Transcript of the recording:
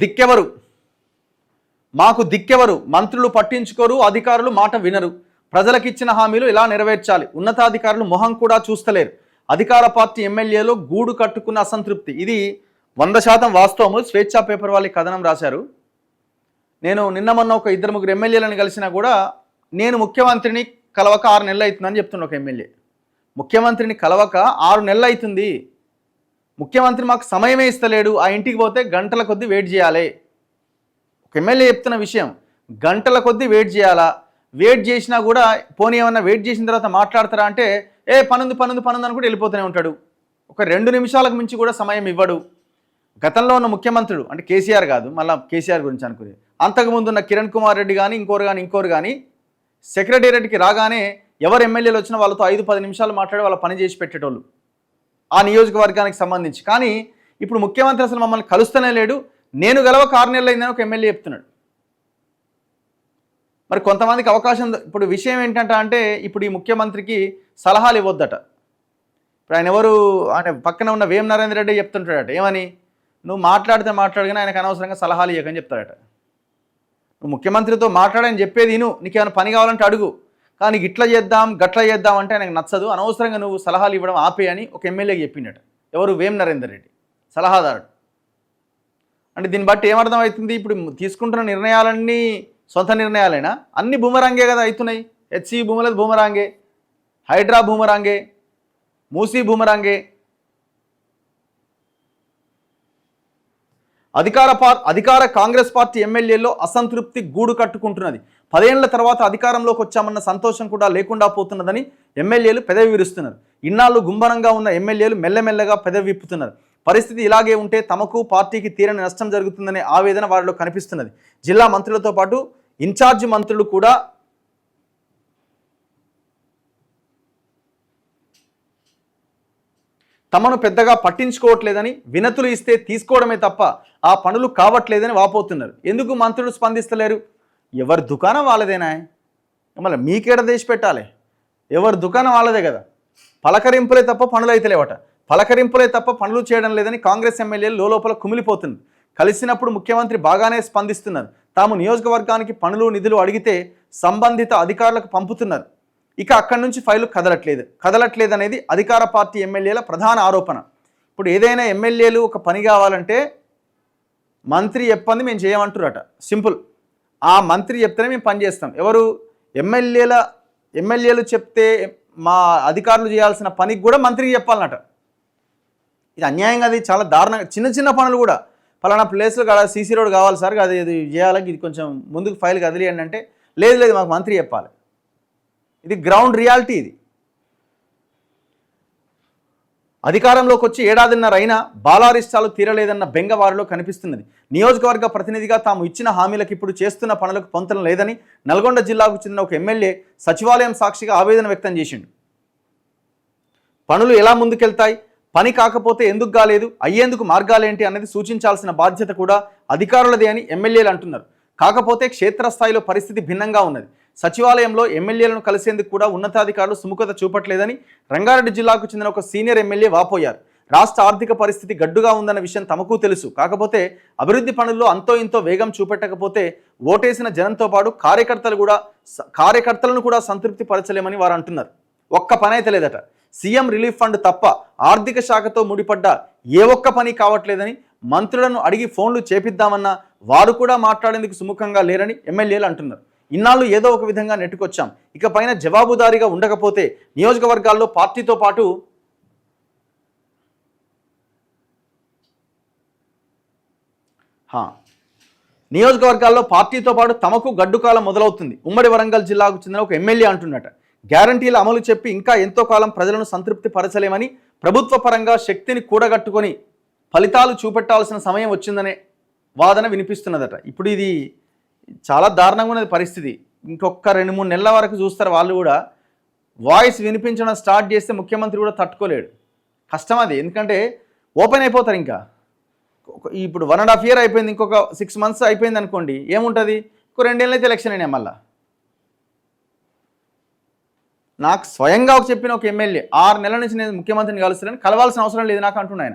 దిక్కెవరు మాకు దిక్కెవరు మంత్రులు పట్టించుకోరు, అధికారులు మాట వినరు. ప్రజలకిచ్చిన హామీలు ఇలా నెరవేర్చాలి. ఉన్నతాధికారులు మొహం కూడా చూస్తలేరు. అధికార పార్టీ ఎమ్మెల్యేలు గూడు కట్టుకున్న అసంతృప్తి. ఇది 100% వాస్తవము. స్వేచ్ఛా పేపర్ వాళ్ళు కథనం రాశారు. నేను నిన్న మొన్న ఒక 2-3 ఎమ్మెల్యేలను కలిసినా కూడా నేను ముఖ్యమంత్రిని కలవక 6 నెలలు అవుతుందని చెప్తున్నా. ఒక ఎమ్మెల్యే ముఖ్యమంత్రిని కలవక 6 నెలలు అవుతుంది, ముఖ్యమంత్రి మాకు సమయమే ఇస్తలేడు, ఆ ఇంటికి పోతే గంటల కొద్దీ వెయిట్ చేయాలి. ఒక ఎమ్మెల్యే చెప్తున్న విషయం, గంటల కొద్దీ వెయిట్ చేయాలా? వెయిట్ చేసినా కూడా పోనీ ఏమన్నా వెయిట్ చేసిన తర్వాత మాట్లాడతారా అంటే పనుంది అని కూడా వెళ్ళిపోతూనే ఉంటాడు. ఒక 2 నిమిషాలకు మించి కూడా సమయం ఇవ్వడు. గతంలో ఉన్న ముఖ్యమంత్రుడు అంటే కేసీఆర్ కాదు, మళ్ళీ కేసీఆర్ గురించి అనుకునేది, అంతకుముందు ఉన్న కిరణ్ కుమార్ రెడ్డి కానీ ఇంకోరు కానీ సెక్రటేరియట్కి రాగానే ఎవరు ఎమ్మెల్యేలు వచ్చినా వాళ్ళతో 5-10 నిమిషాలు మాట్లాడి వాళ్ళ పని చేసి పెట్టేటోళ్ళు ఆ నియోజకవర్గానికి సంబంధించి. కానీ ఇప్పుడు ముఖ్యమంత్రి అసలు మమ్మల్ని కలుస్తూనే లేడు, నేను గెలవక 6 నెలలు అయిందని ఒక ఎమ్మెల్యే చెప్తున్నాడు. మరి కొంతమందికి అవకాశం, ఇప్పుడు విషయం ఏంటంటే అంటే ఇప్పుడు ఈ ముఖ్యమంత్రికి సలహాలు ఇవ్వద్దట. ఇప్పుడు ఆయన ఎవరు అంటే పక్కన ఉన్న వేం నరేంద్ర రెడ్డి చెప్తుంటాడట, ఏమని, నువ్వు మాట్లాడితే ఆయనకు అనవసరంగా సలహాలు ఇవ్వకని చెప్తాడట. నువ్వు ముఖ్యమంత్రితో మాట్లాడని చెప్పేది నీకేమైనా పని కావాలంటే అడుగు, కానీ ఇట్లా చేద్దాం గట్లా చేద్దాం అంటే ఆయనకు నచ్చదు, అనవసరంగా నువ్వు సలహాలు ఇవ్వడం ఆపేయని ఒక ఎమ్మెల్యేకి చెప్పిండట. ఎవరు, వేం నరేందర్ రెడ్డి సలహాదారుడు. అంటే దీన్ని బట్టి ఏమర్థమవుతుంది, ఇప్పుడు తీసుకుంటున్న నిర్ణయాలన్నీ సొంత నిర్ణయాలైనా అన్ని బూమరాంగే కదా అవుతున్నాయి. హెచ్సి భూములది బూమరాంగే, హైడ్రా బూమరాంగే, మూసీ బూమరాంగే. అధికార కాంగ్రెస్ పార్టీ ఎమ్మెల్యేల్లో అసంతృప్తి గూడు కట్టుకుంటున్నది. 10 ఏళ్ల తర్వాత అధికారంలోకి వచ్చామన్న సంతోషం కూడా లేకుండా పోతున్నదని ఎమ్మెల్యేలు పెదవి విరుస్తున్నారు. ఇన్నాళ్ళు గుంభనంగా ఉన్న ఎమ్మెల్యేలు మెల్లమెల్లగా పెదవి విప్పుతున్నారు. పరిస్థితి ఇలాగే ఉంటే తమకు పార్టీకి తీరని నష్టం జరుగుతుందనే ఆవేదన వారిలో కనిపిస్తున్నది. జిల్లా మంత్రులతో పాటు ఇన్ఛార్జి మంత్రులు కూడా తమను పెద్దగా పట్టించుకోవట్లేదని, వినతులు ఇస్తే తీసుకోవడమే తప్ప ఆ పనులు కావట్లేదని వాపోతున్నారు. ఎందుకు మంత్రులు స్పందిస్తలేరు? ఎవరి దుకాణం వాళ్ళదేనా, మళ్ళీ మీకేడ దేశ పెట్టాలి? ఎవరి దుకాణం వాళ్ళదే కదా. పలకరింపులే తప్ప పనులు అయితే లేవట. పలకరింపులే తప్ప పనులు చేయడం లేదని కాంగ్రెస్ ఎమ్మెల్యేలు లోపల కుమిలిపోతున్నారు. కలిసినప్పుడు ముఖ్యమంత్రి బాగానే స్పందిస్తున్నారు. తాము నియోజకవర్గానికి పనులు నిధులు అడిగితే సంబంధిత అధికారులకు పంపుతున్నారు. ఇక అక్కడి నుంచి ఫైలు కదలట్లేదు అనేది అధికార పార్టీ ఎమ్మెల్యేల ప్రధాన ఆరోపణ. ఇప్పుడు ఏదైనా ఎమ్మెల్యేలు ఒక పని కావాలంటే మంత్రి చెప్పంది మేము చేయమంటారట. సింపుల్. ఆ మంత్రి చెప్తేనే మేము పని చేస్తాం. ఎవరు, ఎమ్మెల్యేలు చెప్తే మా అధికారులు చేయాల్సిన పనికి కూడా మంత్రికి చెప్పాలన్నట. ఇది అన్యాయం కాదు, ఇది చాలా దారుణంగా. చిన్న పనులు కూడా పలానా ప్లేస్లో కాడ సీసీ రోడ్ కావాలి సార్, అది చేయాలి, ఇది కొంచెం ముందుకు ఫైల్ కదిలియండి అంటే లేదు మాకు మంత్రి చెప్పాలి. ఇది గ్రౌండ్ రియాలిటీ. ఇది అధికారంలోకి వచ్చి 1.5 ఏళ్ల అయినా బాలారిష్టాలు తీరలేదన్న బెంగ వారిలో కనిపిస్తున్నది. నియోజకవర్గ ప్రతినిధిగా తాము ఇచ్చిన హామీలకు ఇప్పుడు చేస్తున్న పనులకు పొంతన లేదని నల్గొండ జిల్లాకు చెందిన ఒక ఎమ్మెల్యే సచివాలయం సాక్షిగా ఆవేదన వ్యక్తం చేసిండు. పనులు ఎలా ముందుకెళ్తాయి, పని కాకపోతే ఎందుకు కాలేదు, అయ్యేందుకు మార్గాలేంటి అన్నది సూచించాల్సిన బాధ్యత కూడా అధికారులదే అని ఎమ్మెల్యేలు అంటున్నారు. కాకపోతే క్షేత్రస్థాయిలో పరిస్థితి భిన్నంగా ఉన్నది. సచివాలయంలో ఎమ్మెల్యేలను కలిసేందుకు కూడా ఉన్నతాధికారులు సుముఖత చూపట్లేదని రంగారెడ్డి జిల్లాకు చెందిన ఒక సీనియర్ ఎమ్మెల్యే వాపోయారు. రాష్ట్ర ఆర్థిక పరిస్థితి గడ్డుగా ఉందన్న విషయం తమకు తెలుసు. కాకపోతే అభివృద్ధి పనుల్లో అంతో ఇంతో వేగం చూపెట్టకపోతే ఓటేసిన జనంతో పాటు కార్యకర్తలను కూడా సంతృప్తి పరచలేమని వారు అంటున్నారు. ఒక్క పని అయితే లేదట. సీఎం రిలీఫ్ ఫండ్ తప్ప ఆర్థిక శాఖతో ముడిపడ్డ ఏ ఒక్క పని కావట్లేదని, మంత్రులను అడిగి ఫోన్లు చేపిద్దామన్నా వారు కూడా మాట్లాడేందుకు సుముఖంగా లేరని ఎమ్మెల్యేలు అంటున్నారు. ఇన్నాళ్ళు ఏదో ఒక విధంగా నెట్టుకొచ్చాం, ఇకపైన జవాబుదారీగా ఉండకపోతే నియోజకవర్గాల్లో పార్టీతో పాటు తమకు గడ్డుకాలం మొదలవుతుంది. ఉమ్మడి వరంగల్ జిల్లాకు చెందిన ఒక ఎమ్మెల్యే అంటున్నట. గ్యారంటీల అమలు చెప్పి ఇంకా ఎంతో కాలం ప్రజలను సంతృప్తి పరచలేమని, ప్రభుత్వ పరంగా శక్తిని కూడగట్టుకొని ఫలితాలు చూపెట్టాల్సిన సమయం వచ్చిందనే వాదన వినిపిస్తున్నదట. ఇప్పుడు ఇది చాలా దారుణంగా ఉన్నది పరిస్థితి. ఇంకొక 2-3 నెలల వరకు చూస్తారు. వాళ్ళు కూడా వాయిస్ వినిపించడం స్టార్ట్ చేస్తే ముఖ్యమంత్రి కూడా తట్టుకోలేడు. కష్టం అది. ఎందుకంటే ఓపెన్ అయిపోతారు. ఇంకా ఇప్పుడు 1.5 year అయిపోయింది, ఇంకొక 6 months అయిపోయింది అనుకోండి, ఏముంటుంది? ఇంకో 2 ఏళ్ళు అయితే ఎలక్షన్ అయినాయి. మళ్ళీ నాకు స్వయంగా చెప్పిన ఒక ఎమ్మెల్యే 6 నెలల నుంచి నేను ముఖ్యమంత్రిని కలుస్తానని, కలవాల్సిన అవసరం లేదు నాకు అంటున్నాను ఆయన.